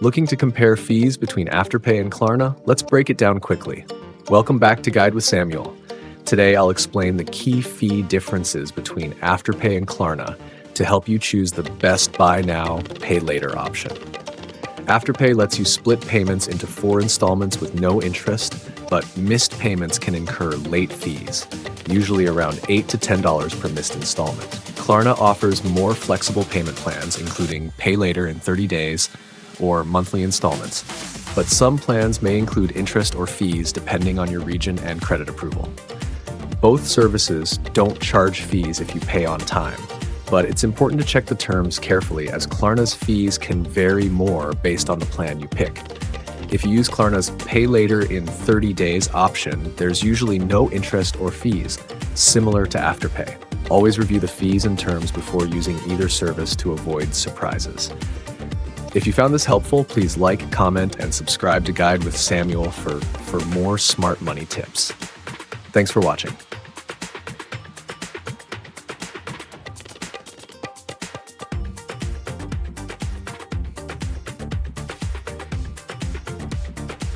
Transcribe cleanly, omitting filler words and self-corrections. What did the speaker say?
Looking to compare fees between Afterpay and Klarna? Let's break it down quickly. Welcome back to Guide with Samuel. Today I'll explain the key fee differences between Afterpay and Klarna to help you choose the best buy now, pay later option. Afterpay lets you split payments into 4 installments with no interest, but missed payments can incur late fees, usually around $8 to $10 per missed installment. Klarna offers more flexible payment plans, including pay later in 30 days or monthly installments, but some plans may include interest or fees depending on your region and credit approval. Both services don't charge fees if you pay on time, but it's important to check the terms carefully as Klarna's fees can vary more based on the plan you pick. If you use Klarna's pay later in 30 days option, there's usually no interest or fees, similar to Afterpay. Always review the fees and terms before using either service to avoid surprises. If you found this helpful, please like, comment, and subscribe to Guide with Samuel for more smart money tips. Thanks for watching.